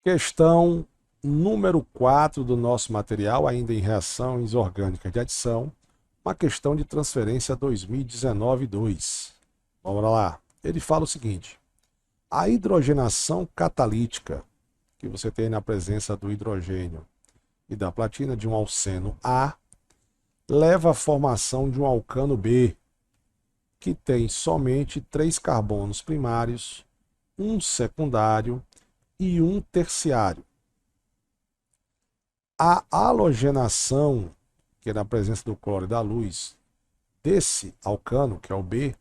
Questão número 4 do nosso material, ainda em reações orgânicas de adição, uma questão de transferência 2019-2. Vamos lá. Ele fala o seguinte: a hidrogenação catalítica, que você tem na presença do hidrogênio e da platina de um alceno A, leva à formação de um alcano B, que tem somente 3 carbonos primários, um secundário e um terciário. A halogenação, que é na presença do cloro e da luz, desse alcano, que é o B,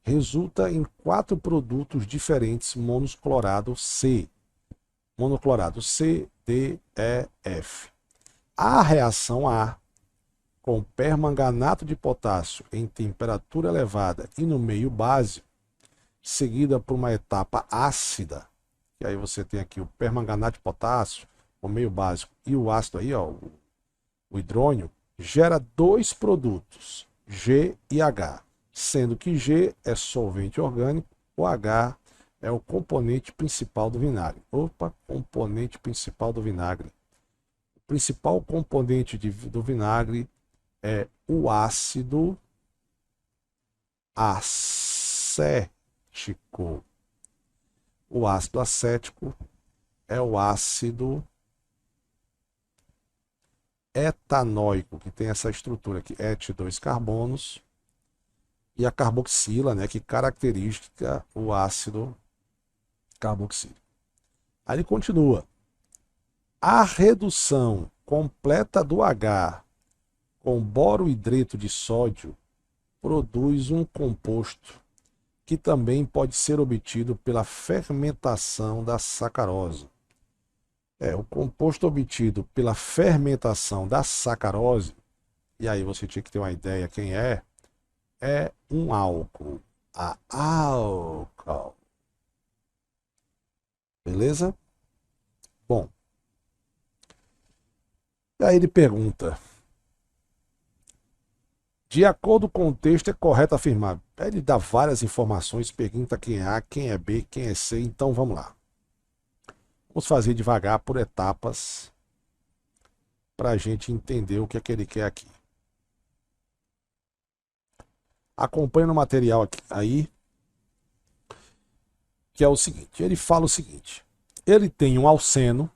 resulta em 4 produtos diferentes monoclorado C. Monoclorado C, D, E, F. A reação A, com permanganato de potássio em temperatura elevada e no meio básico, seguida por uma etapa ácida, e aí você tem aqui o permanganato de potássio, o meio básico, e o ácido aí, ó, o hidrônio, gera 2 produtos, G e H, sendo que G é solvente orgânico, o H é o componente principal do vinagre. Opa, componente principal do vinagre. O principal componente do vinagre é o ácido acético. O ácido acético é o ácido etanóico, que tem essa estrutura aqui, et 2 carbonos, e a carboxila, né, que caracteriza o ácido carboxílico. Aí ele continua. A redução completa do H com borohidreto de sódio produz um composto que também pode ser obtido pela fermentação da sacarose. O composto obtido pela fermentação da sacarose, e aí você tinha que ter uma ideia quem é um álcool. A álcool. Beleza? Bom. E aí ele pergunta: de acordo com o texto, é correto afirmar. Ele dá várias informações, pergunta quem é A, quem é B, quem é C. Então vamos lá. Vamos fazer devagar por etapas para a gente entender o que é que ele quer aqui. Acompanhe no material aqui, aí, que é o seguinte. Ele fala o seguinte. Ele tem um alceno,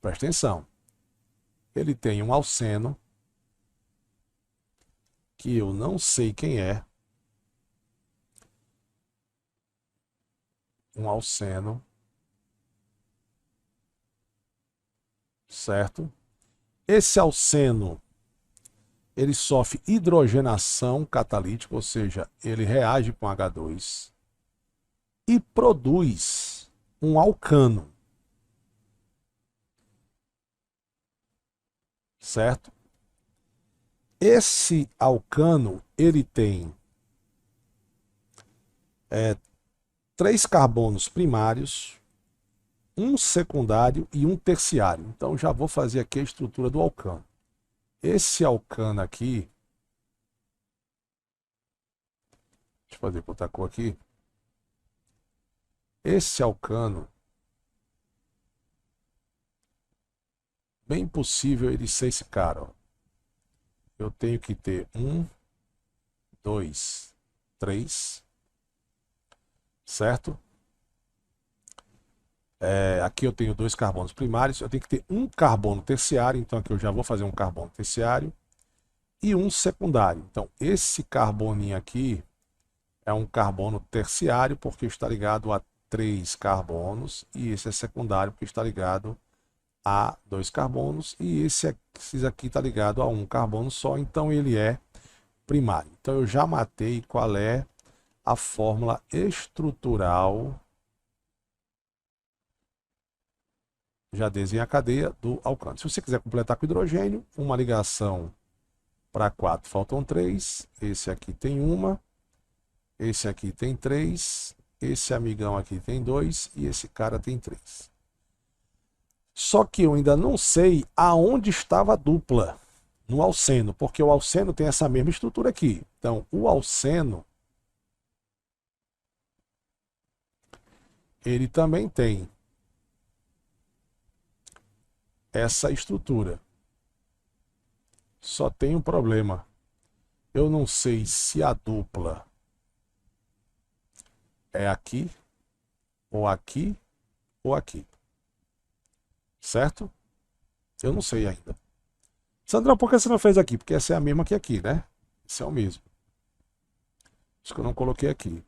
presta atenção. Ele tem um alceno que eu não sei quem é. Um alceno, certo? Esse alceno, ele sofre hidrogenação catalítica, ou seja, ele reage com H2 e produz um alcano, certo? Esse alcano, ele tem 3 carbonos primários, um secundário e um terciário. Então já vou fazer aqui a estrutura do alcano. Esse alcano aqui, deixa eu fazer com outra cor aqui. Esse alcano, bem possível ele ser esse cara, ó. Eu tenho que ter 1, 2, 3, certo? Aqui eu tenho 2 carbonos primários, eu tenho que ter um carbono terciário, então aqui eu já vou fazer um carbono terciário, e um secundário. Então esse carboninho aqui é um carbono terciário porque está ligado a 3 carbonos, e esse é secundário porque está ligado a 2 carbonos, e esse aqui está ligado a um carbono só, então ele é primário. Então eu já matei qual é a fórmula estrutural, já desenhei a cadeia do alcano. Se você quiser completar com hidrogênio, uma ligação para 4, faltam 3, esse aqui tem uma, esse aqui tem 3, esse amigão aqui tem 2 e esse cara tem 3. Só que eu ainda não sei aonde estava a dupla no alceno, porque o alceno tem essa mesma estrutura aqui. Então, o alceno, ele também tem essa estrutura. Só tem um problema. Eu não sei se a dupla é aqui, ou aqui, ou aqui. Certo? Eu não sei ainda. Sandra, por que você não fez aqui? Porque essa é a mesma que aqui, né? Esse é o mesmo. Isso que eu não coloquei aqui.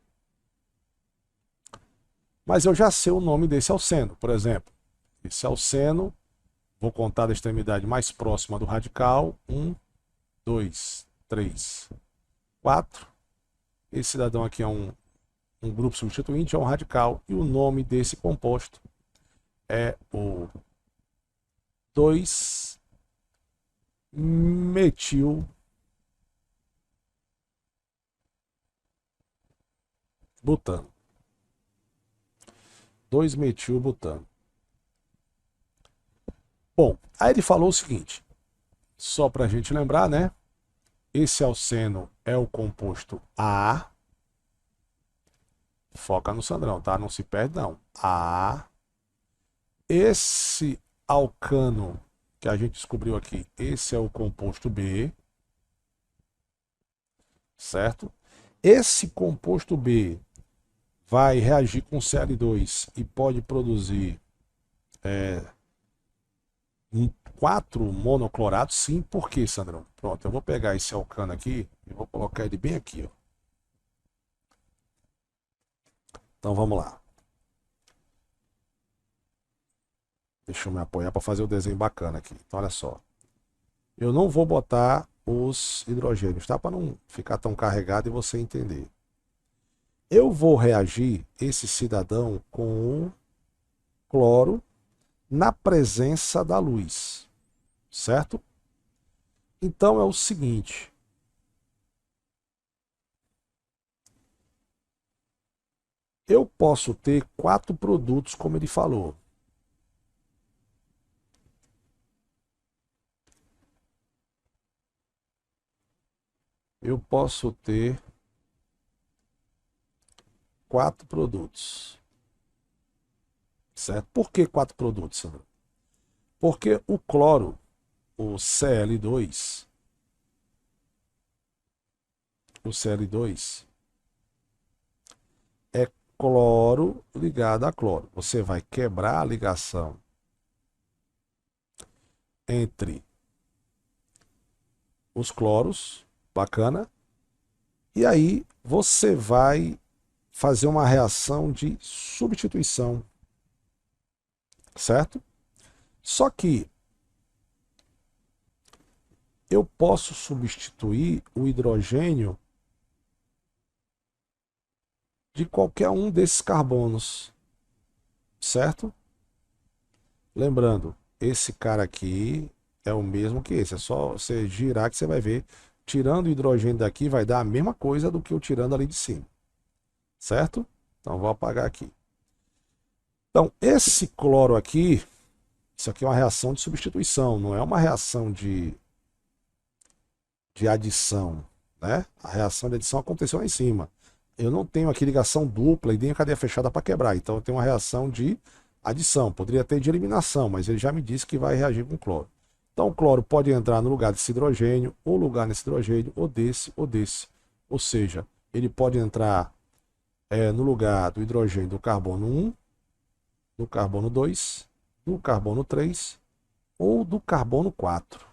Mas eu já sei o nome desse alceno, por exemplo. Esse alceno, vou contar da extremidade mais próxima do radical. 1, 2, 3, 4. Esse cidadão aqui é um grupo substituinte, é um radical. E o nome desse composto é o 2-metilbutano. 2-metilbutano. Bom, aí ele falou o seguinte, só para a gente lembrar, né? Esse alceno é o composto A. Foca no Sandrão, tá? Não se perde, não. A. Esse alcano que a gente descobriu aqui, esse é o composto B. Certo? Esse composto B vai reagir com Cl2 e pode produzir 4 monoclorados. Sim, por quê, Sandrão? Pronto, eu vou pegar esse alcano aqui e vou colocar ele bem aqui, ó. Então vamos lá. Deixa eu me apoiar para fazer o desenho bacana aqui. Então olha só. Eu não vou botar os hidrogênios, tá? Para não ficar tão carregado e você entender. Eu vou reagir esse cidadão com o cloro na presença da luz, certo? Então é o seguinte. Eu posso ter 4 produtos, como ele falou. Eu posso ter 4 produtos. Certo? Por que 4 produtos, Sandro? Porque o cloro, o Cl2, é cloro ligado a cloro. Você vai quebrar a ligação entre os cloros, bacana, e aí você vai fazer uma reação de substituição, certo? Só que eu posso substituir o hidrogênio de qualquer um desses carbonos, certo? Lembrando, esse cara aqui é o mesmo que esse, é só você girar que você vai ver. Tirando o hidrogênio daqui vai dar a mesma coisa do que eu tirando ali de cima, certo? Então vou apagar aqui. Então esse cloro aqui, isso aqui é uma reação de substituição, não é uma reação de adição, né? A reação de adição aconteceu lá em cima. Eu não tenho aqui ligação dupla e nem a cadeia fechada para quebrar, então eu tenho uma reação de adição. Poderia ter de eliminação, mas ele já me disse que vai reagir com cloro. Então o cloro pode entrar no lugar desse hidrogênio, ou lugar nesse hidrogênio, ou desse, ou desse. Ou seja, ele pode entrar no lugar do hidrogênio do carbono 1, do carbono 2, do carbono 3 ou do carbono 4.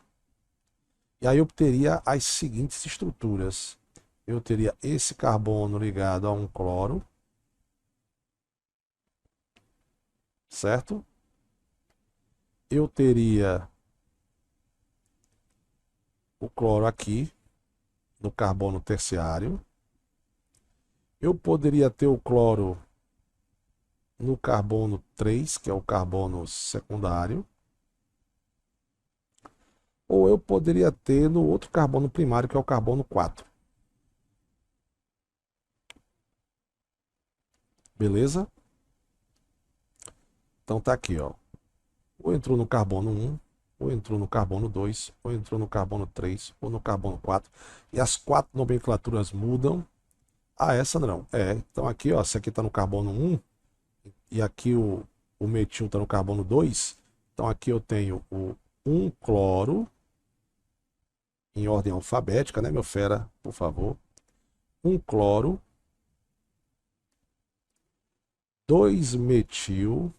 E aí eu teria as seguintes estruturas. Eu teria esse carbono ligado a um cloro, certo? Eu teria o cloro aqui, no carbono terciário. Eu poderia ter o cloro no carbono 3, que é o carbono secundário. Ou eu poderia ter no outro carbono primário, que é o carbono 4. Beleza? Então tá aqui, ó. Ou entrou no carbono 1, ou entrou no carbono 2, ou entrou no carbono 3, ou no carbono 4. E as 4 nomenclaturas mudam. Ah, essa não. Então aqui, ó, se aqui está no carbono 1, e aqui o metil está no carbono 2, Então aqui eu tenho o 1 cloro, em ordem alfabética, né, meu fera, por favor. 1 cloro, 2 metil.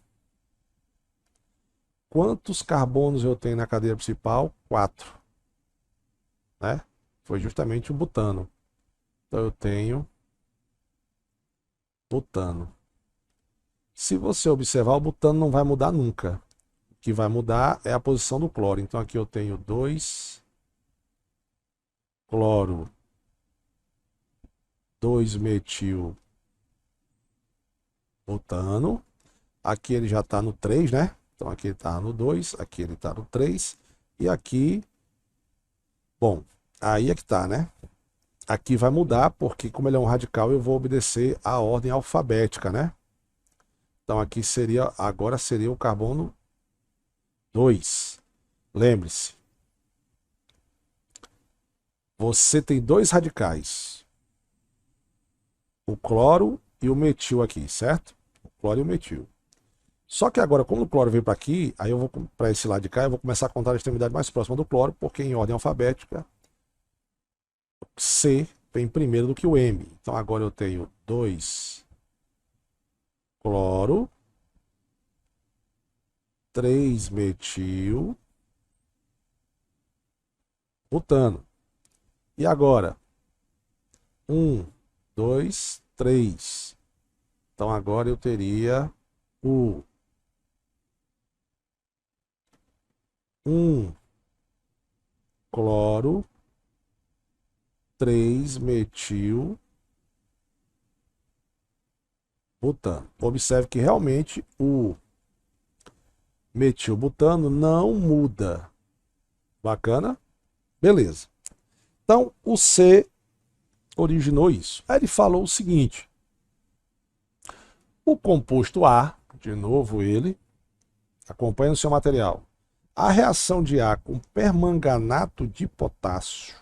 Quantos carbonos eu tenho na cadeia principal? 4, né? Foi justamente o butano. Então eu tenho butano. Se você observar, o butano não vai mudar nunca. O que vai mudar é a posição do cloro. Então aqui eu tenho 2 cloro, 2 metil butano. Aqui ele já está no 3, né? Então aqui ele está no 2, aqui ele está no 3. E aqui, bom, aí é que está, né? Aqui vai mudar, porque como ele é um radical, eu vou obedecer a ordem alfabética, né? Então aqui seria, agora seria o carbono 2. Lembre-se, você tem 2 radicais, o cloro e o metil aqui, certo? O cloro e o metil. Só que agora, como o cloro veio para aqui, aí eu vou para esse lado de cá, eu vou começar a contar a extremidade mais próxima do cloro, porque em ordem alfabética, C vem primeiro do que o M. Então agora eu tenho 2 cloro, 3 metil, butano. E agora? 1, 2, 3. Então agora eu teria o 1 cloro, 3 metil, butano. Observe que realmente o metilbutano não muda. Bacana? Beleza. Então o C originou isso. Aí ele falou o seguinte: o composto A, de novo ele, acompanha o seu material. A reação de A com permanganato de potássio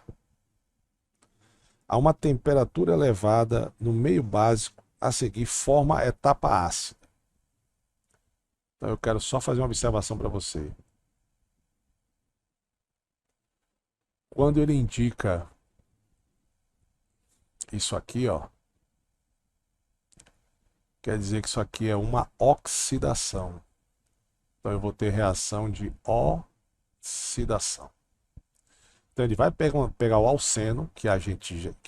a uma temperatura elevada no meio básico a seguir forma a etapa ácida. Então eu quero só fazer uma observação para você. Quando ele indica isso aqui, ó, quer dizer que isso aqui é uma oxidação. Então eu vou ter reação de oxidação. Então ele vai pegar o alceno, que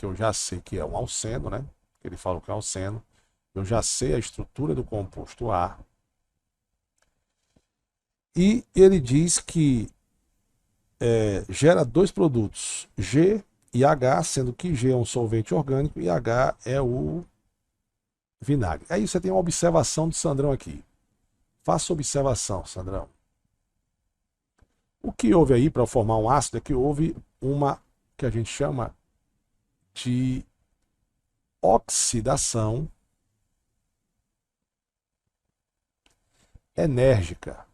eu já sei que é um alceno, né? Ele fala que é alceno. Eu já sei a estrutura do composto A. E ele diz que gera 2 produtos, G e H, sendo que G é um solvente orgânico e H é o vinagre. Aí você tem uma observação do Sandrão aqui. Faça observação, Sandrão. O que houve aí para formar um ácido é que houve uma que a gente chama de oxidação enérgica.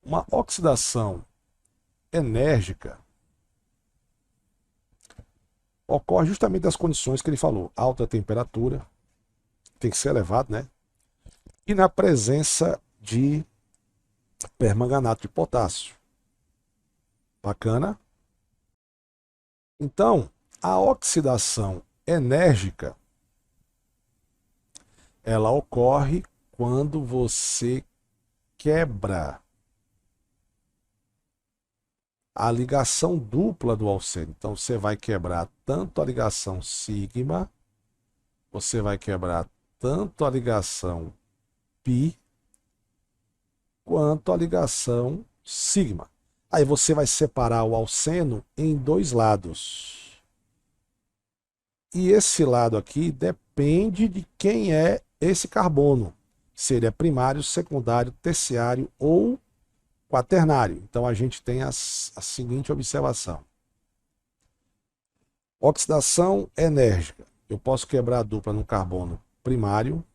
Uma oxidação enérgica ocorre justamente das condições que ele falou. Alta temperatura, tem que ser elevado, né? E na presença de permanganato de potássio. Bacana? Então, a oxidação enérgica, ela ocorre quando você quebra a ligação dupla do alceno. Então você vai quebrar tanto a ligação sigma, você vai quebrar tanto a ligação pi, quanto a ligação sigma. Aí você vai separar o alceno em 2 lados. E esse lado aqui depende de quem é esse carbono. Se ele é primário, secundário, terciário ou quaternário. Então a gente tem a seguinte observação. Oxidação enérgica. Eu posso quebrar a dupla num carbono primário,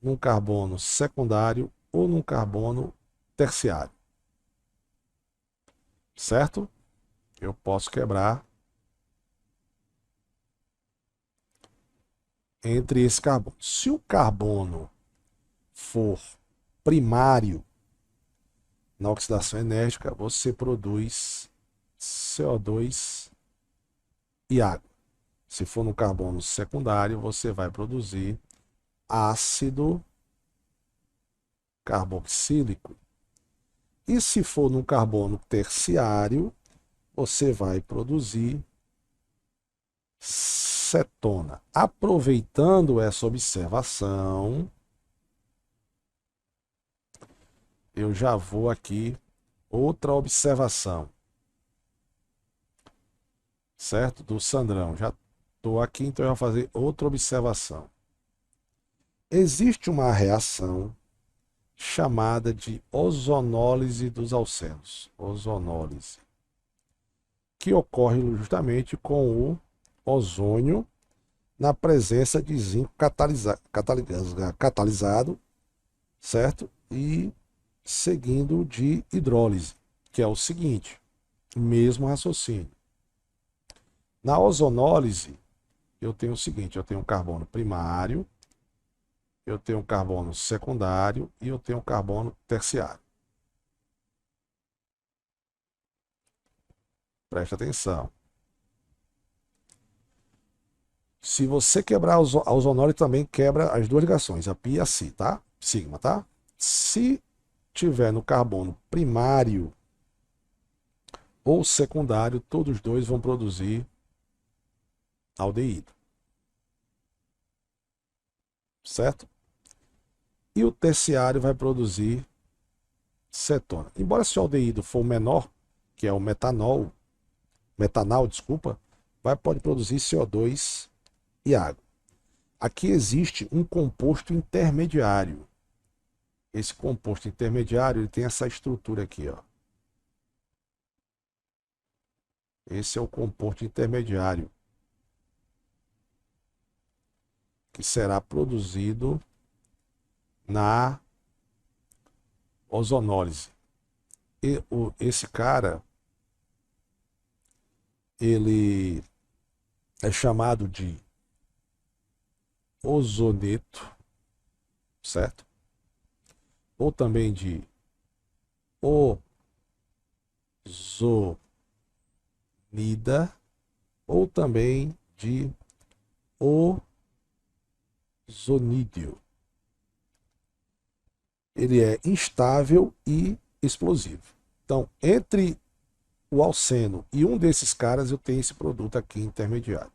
num carbono secundário ou num carbono terciário. Certo? Eu posso quebrar entre esse carbono. Se o carbono for primário na oxidação enérgica, você produz CO2 e água. Se for no carbono secundário, você vai produzir ácido carboxílico. E se for no carbono terciário, você vai produzir cetona. Aproveitando essa observação, eu já vou aqui, outra observação, certo? Do Sandrão. Já estou aqui, então eu vou fazer outra observação. Existe uma reação chamada de ozonólise dos alcenos. Ozonólise. Que ocorre justamente com o ozônio na presença de zinco catalisado, certo? E seguindo de hidrólise, que é o seguinte, mesmo raciocínio. Na ozonólise, eu tenho o seguinte, eu tenho um carbono primário, eu tenho um carbono secundário e eu tenho um carbono terciário. Preste atenção. Se você quebrar a ozonólise, também quebra as duas ligações, a pi e a si, tá? Sigma, tá? Se tiver no carbono primário ou secundário, todos os dois vão produzir aldeído. Certo? E o terciário vai produzir cetona. Embora se o aldeído for o menor, que é o metanol, desculpa, pode produzir CO2 e água. Aqui existe um composto intermediário. Esse composto intermediário ele tem essa estrutura aqui, ó. Esse é o composto intermediário que será produzido na ozonólise. Esse cara, ele é chamado de ozoneto, certo? Ou também de ozonida, ou também de ozonídeo. Ele é instável e explosivo. Então, entre o alceno e um desses caras, eu tenho esse produto aqui intermediário.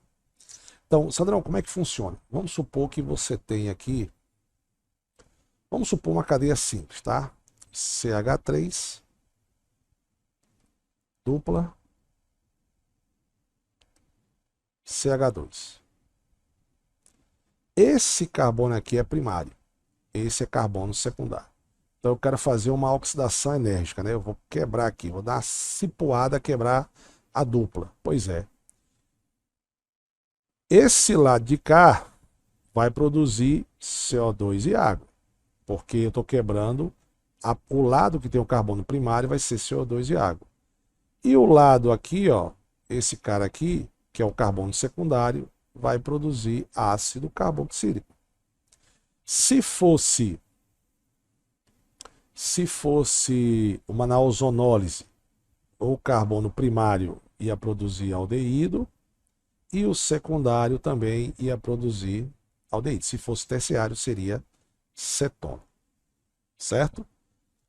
Então, Sandrão, como é que funciona? Vamos supor que você tem aqui, vamos supor uma cadeia simples, tá? CH3, dupla, CH2. Esse carbono aqui é primário, esse é carbono secundário. Então eu quero fazer uma oxidação enérgica, né? Eu vou quebrar aqui, vou dar uma cipuada, quebrar a dupla. Pois é. Esse lado de cá vai produzir CO2 e água, porque eu estou quebrando o lado que tem o carbono primário vai ser CO2 e água. E o lado aqui, ó, esse cara aqui, que é o carbono secundário, vai produzir ácido carboxílico. Se fosse uma na ozonólise, o carbono primário ia produzir aldeído e o secundário também ia produzir aldeído. Se fosse terciário, seria cetona. Certo?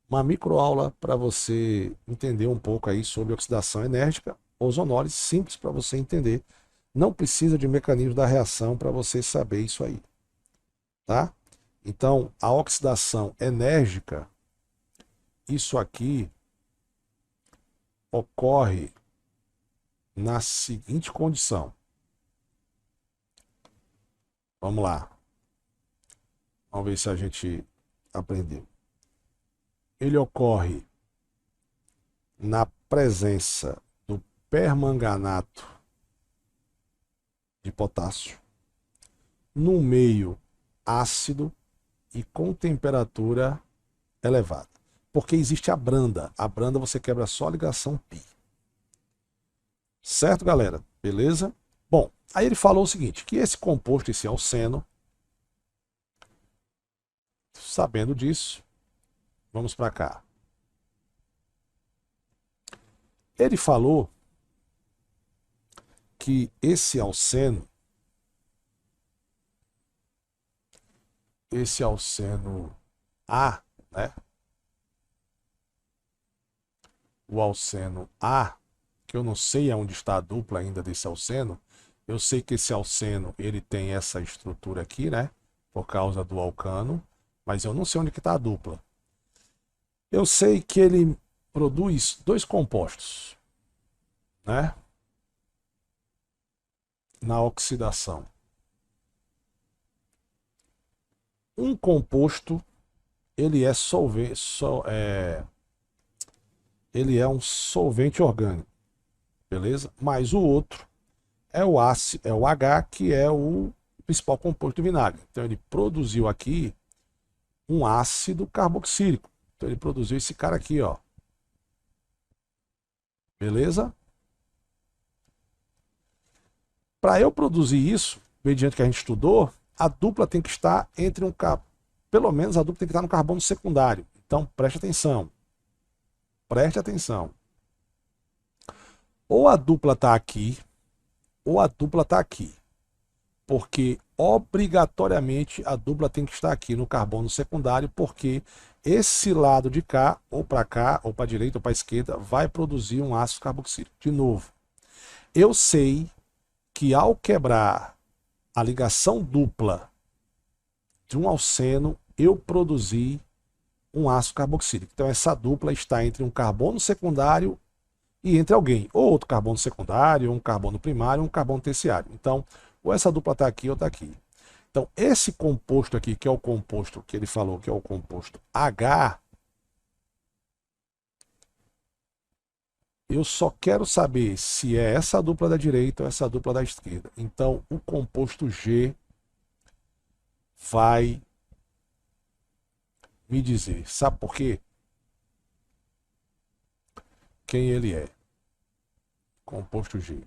Uma microaula para você entender um pouco aí sobre oxidação enérgica, ozonólise, simples para você entender. Não precisa de mecanismo da reação para você saber isso aí. Tá? Então, a oxidação enérgica, isso aqui ocorre na seguinte condição. Vamos lá. Vamos ver se a gente aprendeu. Ele ocorre na presença do permanganato de potássio no meio ácido e com temperatura elevada. Porque existe a branda. A branda você quebra só a ligação π. Certo, galera? Beleza? Bom, aí ele falou o seguinte, que esse composto, esse alceno, Sabendo disso, vamos para cá. Ele falou que esse alceno A, né? O alceno A, que eu não sei aonde está a dupla ainda desse alceno. Eu sei que esse alceno ele tem essa estrutura aqui, né? Por causa do alcano, mas eu não sei onde que está a dupla. Eu sei que ele produz dois compostos, né? Na oxidação. Um composto ele é ele é um solvente orgânico, beleza? Mas o outro é o ácido, é o H, que é o principal composto do vinagre. Então ele produziu aqui um ácido carboxílico. Então ele produziu esse cara aqui, ó. Beleza? Para eu produzir isso, mediante que a gente estudou, a dupla tem que estar entre pelo menos a dupla tem que estar no carbono secundário. Então preste atenção. Preste atenção. Ou a dupla está aqui, ou a dupla está aqui. Porque obrigatoriamente a dupla tem que estar aqui no carbono secundário, porque esse lado de cá, ou para cá, ou para a direita, ou para a esquerda, vai produzir um ácido carboxílico. De novo, eu sei que ao quebrar a ligação dupla de um alceno, eu produzi um ácido carboxílico. Então essa dupla está entre um carbono secundário e entre alguém, ou outro carbono secundário, ou um carbono primário, ou um carbono terciário. Então, ou essa dupla está aqui ou está aqui. Então, esse composto aqui, que é o composto que ele falou, que é o composto H, eu só quero saber se é essa dupla da direita ou essa dupla da esquerda. Então, o composto G vai me dizer. Sabe por quê? Quem ele é. Composto G.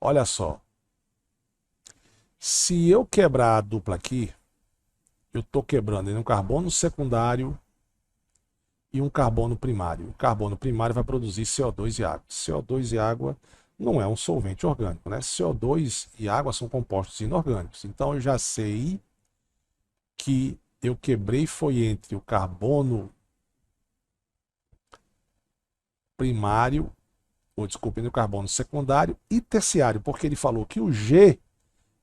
Olha só. Se eu quebrar a dupla aqui, eu estou quebrando em um carbono secundário e um carbono primário. O carbono primário vai produzir CO2 e água. CO2 e água não é um solvente orgânico, né? CO2 e água são compostos inorgânicos. Então eu já sei que eu quebrei foi entre o carbono primário, ou desculpe, entre o carbono secundário e terciário, porque ele falou que o G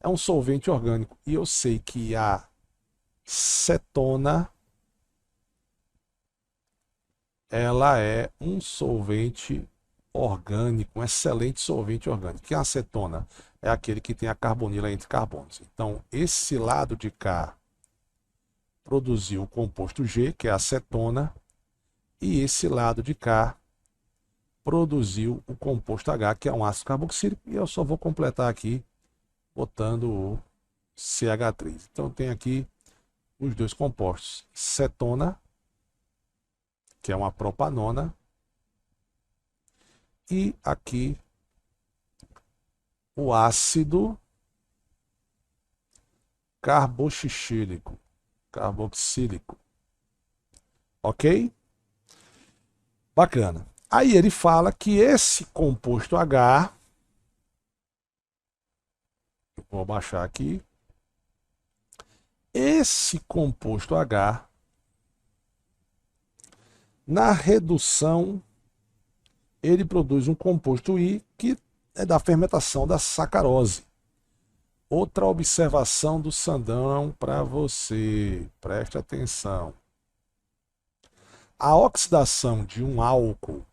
é um solvente orgânico. E eu sei que a cetona ela é um solvente orgânico, um excelente solvente orgânico. Que a acetona é aquele que tem a carbonila entre carbonos. Então, esse lado de cá produziu o composto G, que é a acetona, e esse lado de cá produziu o composto H, que é um ácido carboxílico, e eu só vou completar aqui botando o CH3. Então tem aqui os dois compostos, cetona, que é uma propanona, e aqui o ácido carboxílico, carboxílico. Ok? Bacana. Aí ele fala que esse composto H, vou baixar aqui, esse composto H, na redução, ele produz um composto I, que é da fermentação da sacarose. Outra observação do Sandrão para você, preste atenção. A oxidação de um álcool,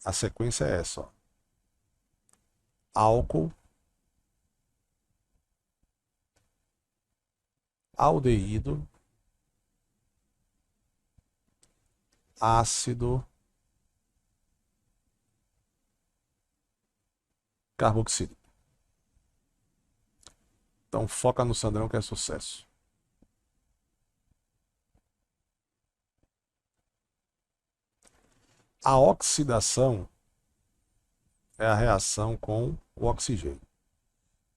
a sequência é essa, ó. Álcool, aldeído, ácido carboxílico. Então foca no Sandrão que é sucesso. A oxidação é a reação com o oxigênio.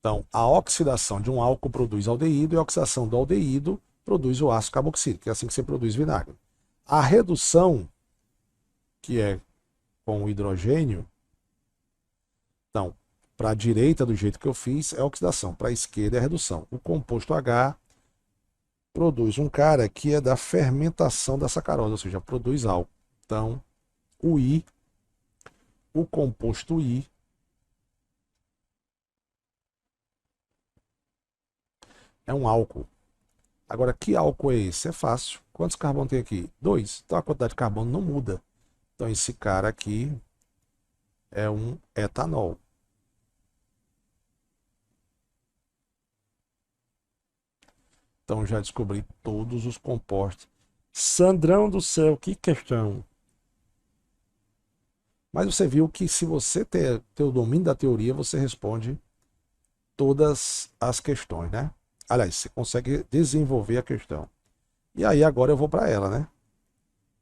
Então, a oxidação de um álcool produz aldeído e a oxidação do aldeído produz o ácido carboxílico, que é assim que você produz vinagre. A redução, que é com o hidrogênio, então, para a direita, do jeito que eu fiz, é oxidação, para a esquerda é redução. O composto H produz um cara que é da fermentação da sacarose, ou seja, produz álcool. Então, o I, o composto I, é um álcool. Agora, que álcool é esse? É fácil. Quantos carbonos tem aqui? 2. Então, a quantidade de carbono não muda. Então, esse cara aqui é um etanol. Então, já descobri todos os compostos. Sandrão do céu, que questão. Mas você viu que se você ter o domínio da teoria, você responde todas as questões, né? Aliás, você consegue desenvolver a questão. E aí agora eu vou para ela, né?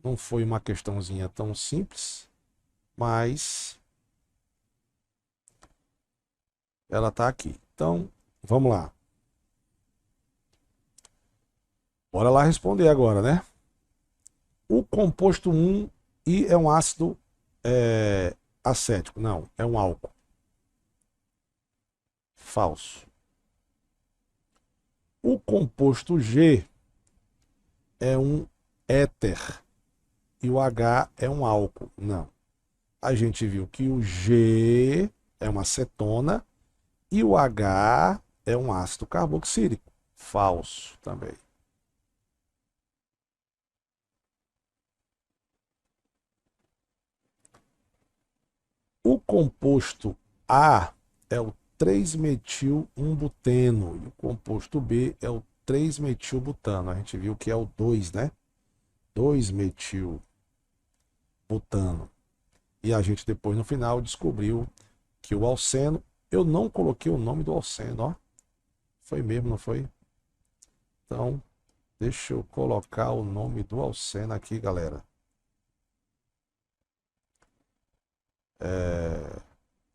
Não foi uma questãozinha tão simples, mas ela está aqui. Então, vamos lá. Bora lá responder agora, né? O composto 1 I é um ácido acético. Não, é um álcool. Falso. O composto G é um éter e o H é um álcool. Não. A gente viu que o G é uma acetona e o H é um ácido carboxílico. Falso também. O composto A é o 3-metil-1-buteno e o composto B é o 3-metil-butano. A gente viu que é o 2, né? 2-metil-butano. E a gente depois no final descobriu que o alceno, eu não coloquei o nome do alceno, ó. Foi mesmo, não foi? Então, deixa eu colocar o nome do alceno aqui, galera.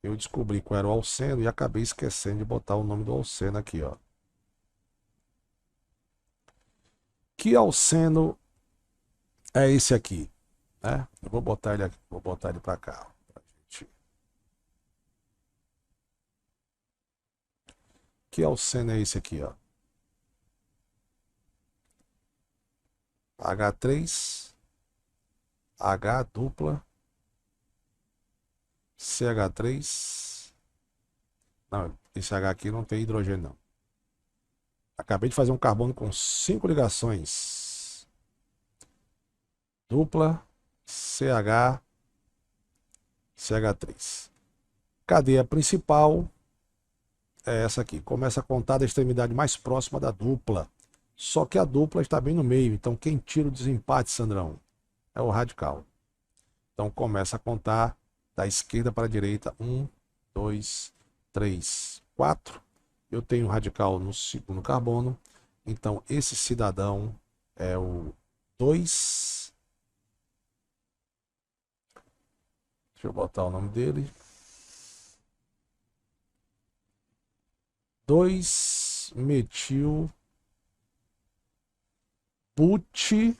Eu descobri qual era o alceno e acabei esquecendo de botar o nome do alceno aqui, ó. Que alceno é esse aqui? Né? Eu vou botar ele aqui, vou botar ele para cá. Pra gente. Que alceno é esse aqui, ó? H3, H dupla, CH3. Não, esse H aqui não tem hidrogênio, não. Acabei de fazer um carbono com 5 ligações. Dupla, CH, CH3. Cadeia principal é essa aqui. Começa a contar da extremidade mais próxima da dupla. Só que a dupla está bem no meio. Então quem tira o desempate, Sandrão? É o radical. Então começa a contar da esquerda para a direita. 1, 2, 3, 4. Eu tenho radical no segundo carbono. Então esse cidadão é o 2. Deixa eu botar o nome dele. 2-metil but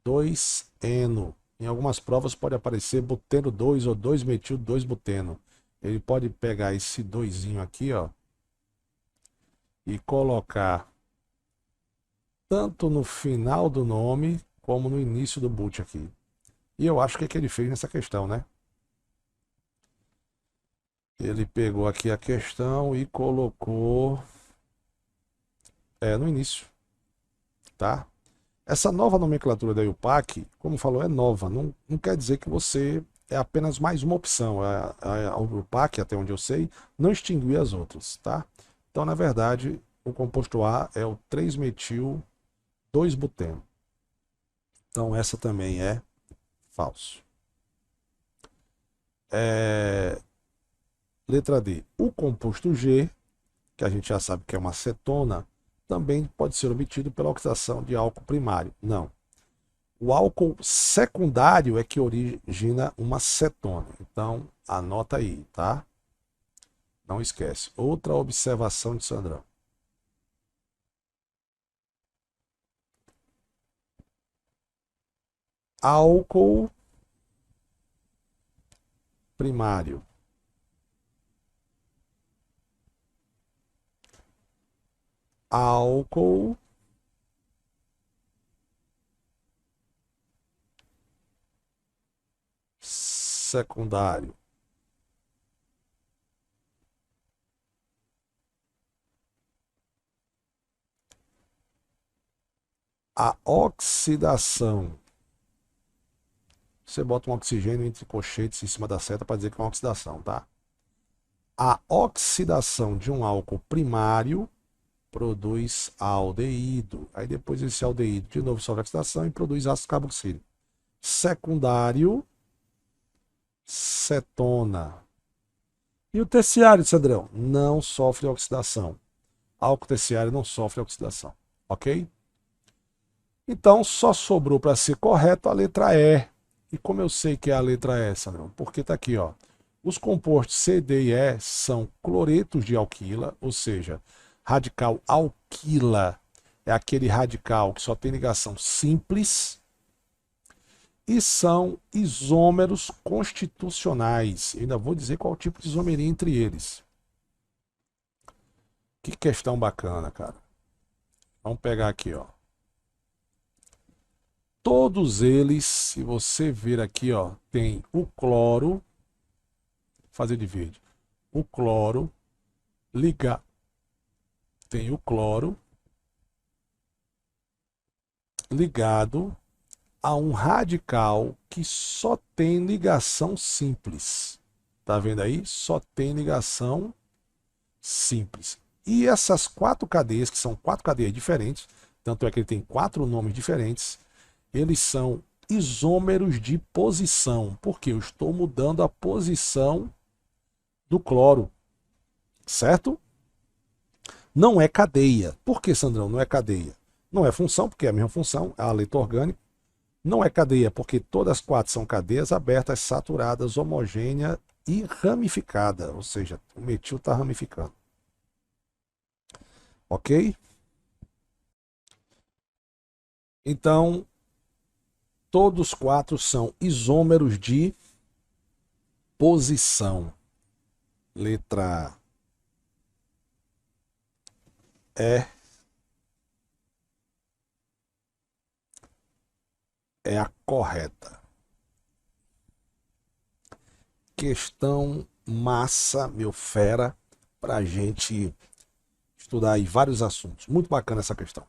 2-eno. Em algumas provas pode aparecer buteno 2 ou 2-metil 2-buteno. Ele pode pegar esse 2 aqui, ó, e colocar tanto no final do nome como no início do but aqui. E eu acho que é que ele fez nessa questão, né? Ele pegou aqui a questão e colocou no início, tá? Essa nova nomenclatura da IUPAC, como falou, é nova. Não quer dizer que você é apenas mais uma opção. A IUPAC, até onde eu sei, não extinguiu as outras, tá? Então, na verdade, o composto A é o 3-metil 2-buteno. Então, essa também é falso. Letra D. O composto G, que a gente já sabe que é uma acetona, também pode ser obtido pela oxidação de álcool primário. Não. O álcool secundário é que origina uma cetona. Então, anota aí, tá? Não esquece. Outra observação de Sandrão. Álcool primário. Álcool secundário. A oxidação. Você bota um oxigênio entre colchetes em cima da seta para dizer que é uma oxidação, tá? A oxidação de um álcool primário produz aldeído. Aí depois esse aldeído de novo sofre oxidação e produz ácido carboxílico. Secundário, cetona. E o terciário, Sandrão? Não sofre oxidação. Álcool terciário não sofre oxidação. Ok? Então só sobrou para ser correto a letra E. E como eu sei que é a letra E, Sandrão? Porque está aqui, ó. Os compostos C, D e E são cloretos de alquila, ou seja, radical alquila é aquele radical que só tem ligação simples, e são isômeros constitucionais. Eu ainda vou dizer qual tipo de isomeria entre eles. Que questão bacana, cara. Vamos pegar aqui, ó. Todos eles, se você ver aqui, ó, tem o cloro, fazer de verde, o cloro tem o cloro ligado a um radical que só tem ligação simples. Tá vendo aí? Só tem ligação simples. E essas 4 cadeias, que são 4 cadeias diferentes, tanto é que ele tem 4 nomes diferentes, eles são isômeros de posição, porque eu estou mudando a posição do cloro, certo? Não é cadeia. Por que, Sandrão, não é cadeia? Não é função, porque é a mesma função, é a letra orgânica. Não é cadeia, porque todas as 4 são cadeias abertas, saturadas, homogênea e ramificada, ou seja, o metil está ramificando. Ok? Então, todos 4 são isômeros de posição. Letra E é a correta. Questão massa, meu fera, para a gente estudar aí vários assuntos. Muito bacana essa questão.